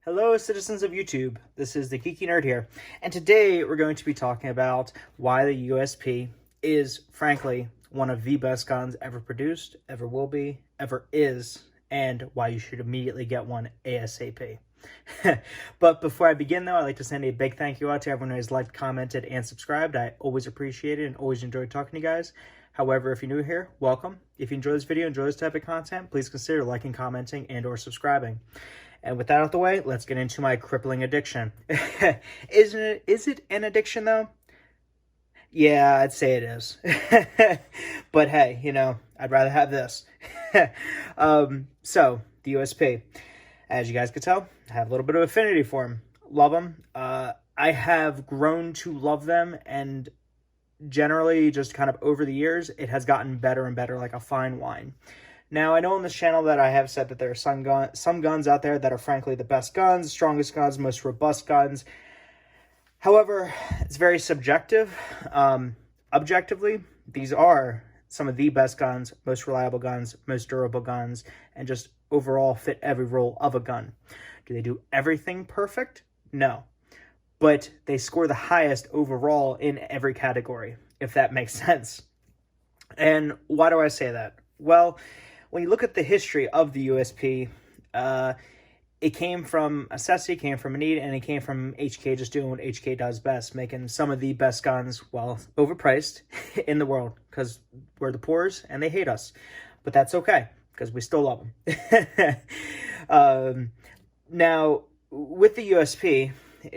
Hello, citizens of YouTube. This is the Geeky Nerd here, and today we're going to be talking about why the USP is, frankly, one of the best guns ever produced, ever will be, ever is, and why you should immediately get one ASAP. But before I begin, though, I'd like to send a big thank you out to everyone who has liked, commented, and subscribed. I always appreciate it and always enjoy talking to you guys. However, if you're new here, welcome. If you enjoy this video, enjoy this type of content, please consider liking, commenting, and or subscribing. And with that out of the way, let's get into my crippling addiction. Is it an addiction, though? Yeah, I'd say it is. But hey, you know, I'd rather have this. So, the USP. As you guys could tell, I have a little bit of affinity for them. Love them. I have grown to love them, and generally, just kind of over the years, it has gotten better and better, like a fine wine. Now, I know on this channel that I have said that there are some guns out there that are frankly the best guns, strongest guns, most robust guns. However, it's very subjective. Objectively, these are some of the best guns, most reliable guns, most durable guns, and just overall fit every role of a gun. Do they do everything perfect? No. But they score the highest overall in every category, if that makes sense. And why do I say that? Well, when you look at the history of the USP, it came from a necessity, came from a need, and it came from HK just doing what HK does best, making some of the best guns, well, overpriced in the world, because we're the poors and they hate us. But that's okay, because we still love them. Now, with the USP,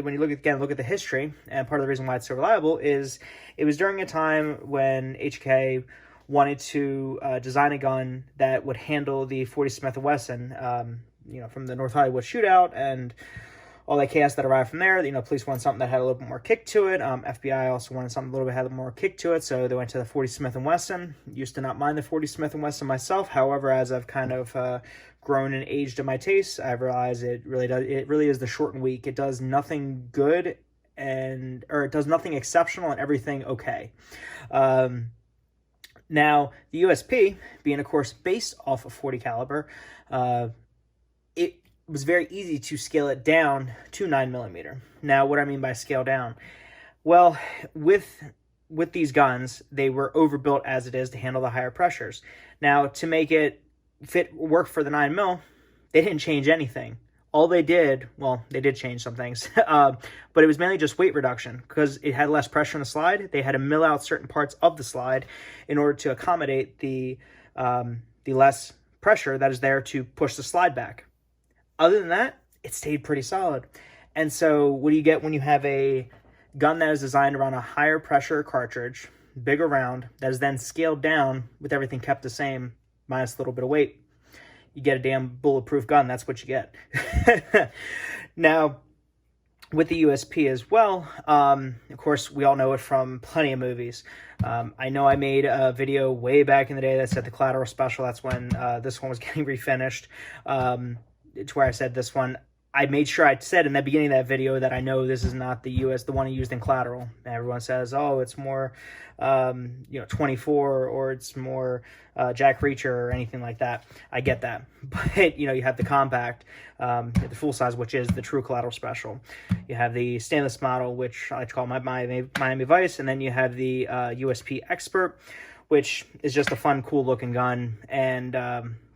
when you look at the history, and part of the reason why it's so reliable is it was during a time when HK wanted to design a gun that would handle the 40 Smith & Wesson, from the North Hollywood shootout and all that chaos that arrived from there. Police wanted something that had a little bit more kick to it. FBI also wanted something a little bit had more kick to it, so they went to the 40 Smith & Wesson. Used to not mind the 40 Smith & Wesson myself. However, as I've kind of grown and aged in my tastes, I've realized it really is the short and weak. It does nothing good or it does nothing exceptional and everything okay. Now, the USP, being, of course, based off of 40 caliber, it was very easy to scale it down to 9mm. Now, what do I mean by scale down? Well, with these guns, they were overbuilt as it is to handle the higher pressures. Now, to make it work for the 9mm, they didn't change anything. All they did, well, they did change some things, but it was mainly just weight reduction because it had less pressure on the slide. They had to mill out certain parts of the slide in order to accommodate the less pressure that is there to push the slide back. Other than that, it stayed pretty solid. And so what do you get when you have a gun that is designed around a higher pressure cartridge, bigger round, that is then scaled down with everything kept the same, minus a little bit of weight? You get a damn bulletproof gun. That's what you get. Now, with the USP as well, of course, we all know it from plenty of movies. I know I made a video way back in the day that said the Collateral Special. That's when this one was getting refinished. To where I said this one, I made sure I said in the beginning of that video that I know this is not the one used in Collateral. Everyone says, oh, it's more, 24 or it's more Jack Reacher or anything like that. I get that. But, you have the compact, the full size, which is the true Collateral Special. You have the stainless model, which I like to call my Miami Vice. And then you have the USP Expert, which is just a fun, cool looking gun and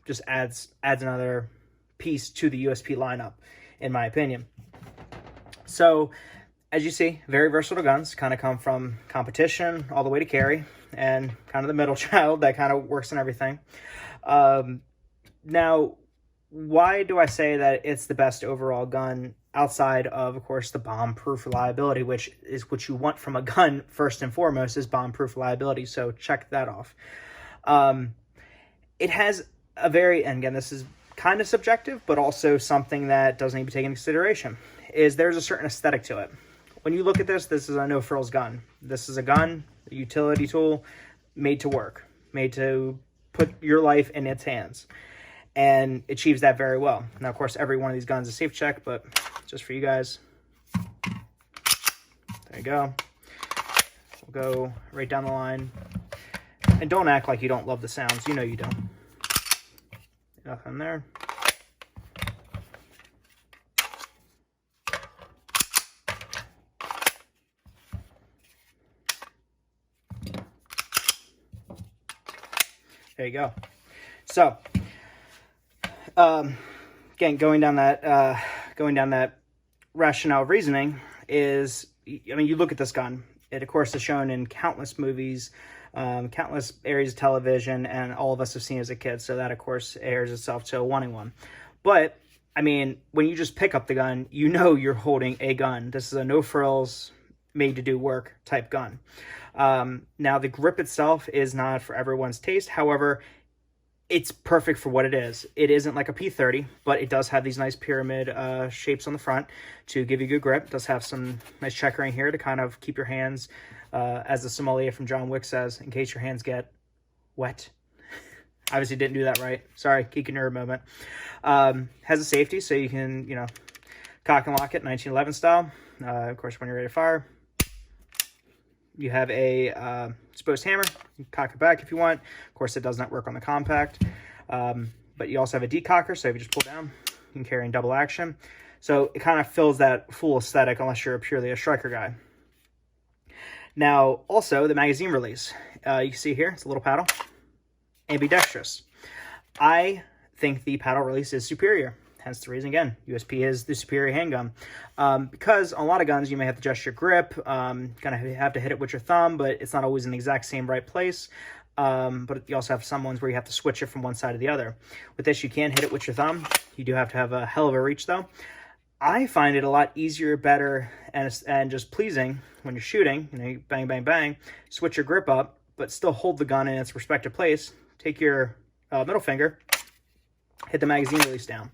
just adds another piece to the USP lineup, in my opinion. So, as you see, very versatile guns, kind of come from competition all the way to carry, and kind of the middle child that kind of works in everything. Now, why do I say that it's the best overall gun outside of course, the bomb-proof reliability, which is what you want from a gun first and foremost, is bomb-proof reliability, so check that off. It has a very, and again, this is kind of subjective, but also something that doesn't need to be taken into consideration, is there's a certain aesthetic to it. When you look at this is a no-frills gun. This is a gun, a utility tool, made to work, made to put your life in its hands, and achieves that very well. Now, of course, every one of these guns is safe check, but just for you guys, there you go. We'll go right down the line. And don't act like you don't love the sounds. You know you don't. Nothing there. There you go. So, again, going down that rationale of reasoning is, I mean, you look at this gun. It, of course, is shown in countless movies, countless areas of television, and all of us have seen it as a kid. So that, of course, airs itself to wanting one. But, I mean, when you just pick up the gun, you know you're holding a gun. This is a no-frills, made-to-do work type gun. Now, the grip itself is not for everyone's taste. However, it's perfect for what it is. It isn't like a P30, but it does have these nice pyramid shapes on the front to give you good grip. It does have some nice checkering here to kind of keep your hands, as the sommelier from John Wick says, in case your hands get wet. Obviously didn't do that right. Sorry, geek nerd moment. Has a safety, so you can, cock and lock it 1911 style. Of course, when you're ready to fire. You have a exposed hammer. You can cock it back if you want. Of course, it does not work on the compact. But you also have a decocker, so if you just pull down, you can carry in double action. So it kind of fills that full aesthetic unless you're purely a striker guy. Now, also, the magazine release. You can see here, it's a little paddle. Ambidextrous. I think the paddle release is superior. Hence the reason, again, USP is the superior handgun. Because on a lot of guns, you may have to adjust your grip, kind of have to hit it with your thumb, but it's not always in the exact same right place. But you also have some ones where you have to switch it from one side to the other. With this, you can hit it with your thumb. You do have to have a hell of a reach, though. I find it a lot easier, better, and just pleasing when you're shooting. You bang, bang, bang, switch your grip up, but still hold the gun in its respective place. Take your middle finger, hit the magazine release down.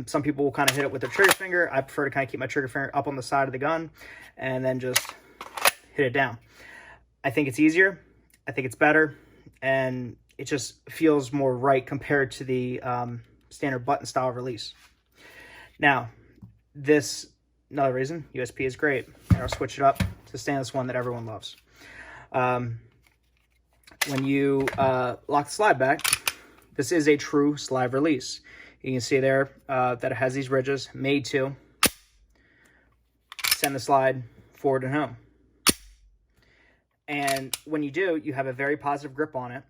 Some people will kind of hit it with their trigger finger. I prefer to kind of keep my trigger finger up on the side of the gun and then just hit it down. I think it's easier. I think it's better. And it just feels more right compared to the standard button style release. Now, another reason, USP is great. I'll switch it up to the stainless one that everyone loves. When you lock the slide back, this is a true slide release. You can see there that it has these ridges made to send the slide forward and home. And when you do, you have a very positive grip on it.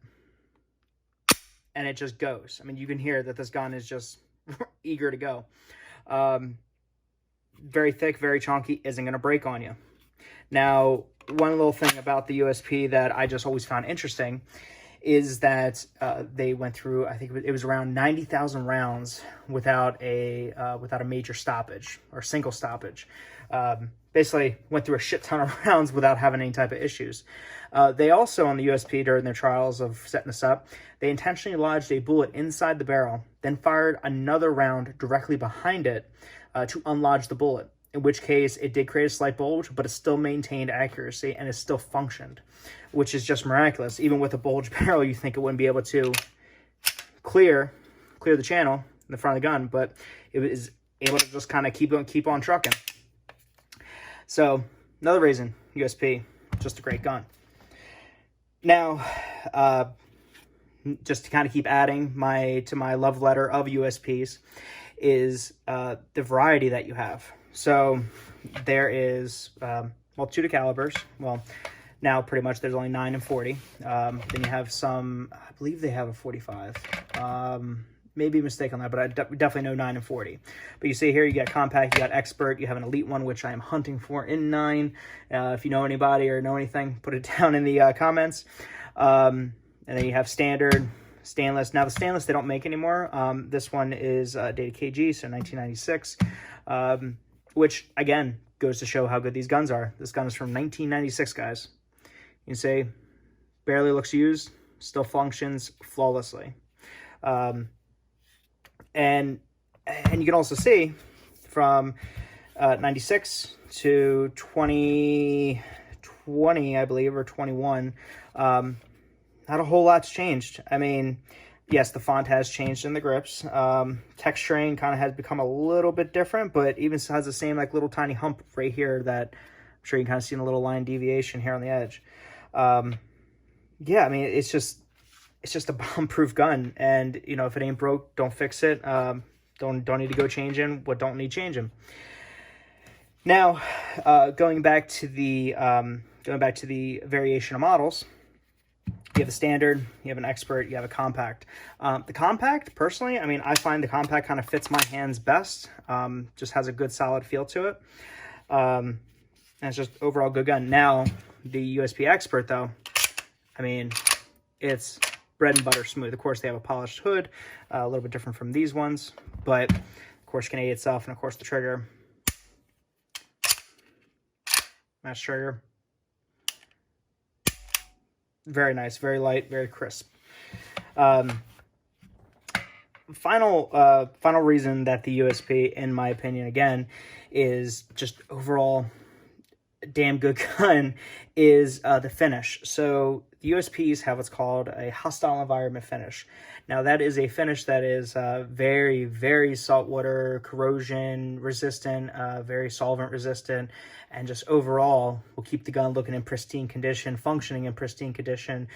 And it just goes. I mean, you can hear that this gun is just eager to go. Very thick, very chunky, isn't going to break on you. Now, one little thing about the USP that I just always found interesting is that they went through, I think it was around 90,000 rounds without a major stoppage or single stoppage. Basically went through a shit ton of rounds without having any type of issues. They also, on the USP, during their trials of setting this up, they intentionally lodged a bullet inside the barrel, then fired another round directly behind it to unlodge the bullet. In which case, it did create a slight bulge, but it still maintained accuracy and it still functioned, which is just miraculous. Even with a bulge barrel, you think it wouldn't be able to clear the channel in the front of the gun, but it was able to just kind of keep on trucking. So, another reason, USP, just a great gun. Now, just to kind of keep adding to my love letter of USPs, is the variety that you have. So there is multitude of calibers. Well, now pretty much there's only 9 and 40. Then you have some, I believe they have a 45. Maybe a mistake on that, but I definitely know 9 and 40. But you see here, you got compact, you got expert, you have an elite one, which I am hunting for in 9. If you know anybody or know anything, put it down in the comments. And then you have standard, stainless. Now the stainless they don't make anymore. This one is dated KG, so 1996. Which, again, goes to show how good these guns are. This gun is from 1996, guys. You can say, barely looks used, still functions flawlessly. And you can also see, from 96 to 2020, I believe, or 21, not a whole lot's changed. I mean, yes, the font has changed in the grips. Texturing kind of has become a little bit different, but even has the same like little tiny hump right here that I'm sure you can kind of see in a little line deviation here on the edge. Yeah, I mean, it's just a bomb-proof gun, and if it ain't broke, don't fix it. Don't need to go changing what don't need changing. Now, going back to the variation of models. You have a standard, you have an expert, you have a compact. The compact, personally, I mean, I find the compact kind of fits my hands best. Just has a good solid feel to it. And it's just overall good gun. Now, the USP Expert, though, I mean, it's bread and butter smooth. Of course, they have a polished hood, a little bit different from these ones, but of course, Canadian itself, and of course, the trigger. Match trigger. Very nice, very light, very crisp. Final reason that the USP, in my opinion, again, is just overall damn good gun is the finish. So the USPs have what's called a hostile environment finish. Now that is a finish that is very, very saltwater, corrosion resistant, very solvent resistant, and just overall will keep the gun looking in pristine condition, functioning in pristine condition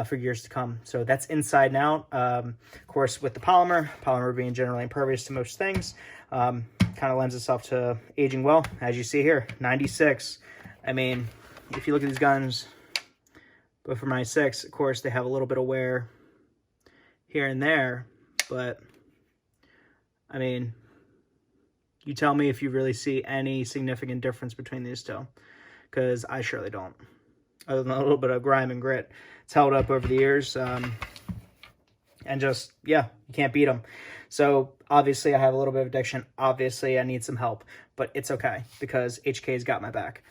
for years to come. So that's inside and out. Of course, with the polymer being generally impervious to most things, kind of lends itself to aging well. As you see here, 96. I mean, if you look at these guns, but for 96, of course, they have a little bit of wear here and there, but I mean, you tell me if you really see any significant difference between these two, because I surely don't, other than a little bit of grime and grit. It's held up over the years, and just, yeah, you can't beat them. So obviously I have a little bit of addiction. Obviously I need some help, but it's okay because HK's got my back.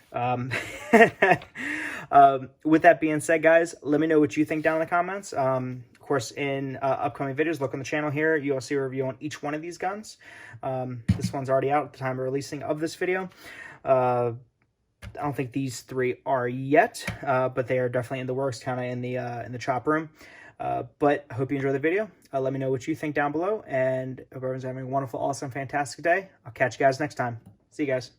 With that being said, guys, let me know what you think down in the comments. Of course, in upcoming videos, look on the channel here. You'll see a review on each one of these guns. This one's already out at the time of releasing of this video. I don't think these three are yet, but they are definitely in the works, kind of in the chop room. But I hope you enjoy the video. Let me know what you think down below, and hope everyone's having a wonderful, awesome, fantastic day. I'll catch you guys next time. See you guys.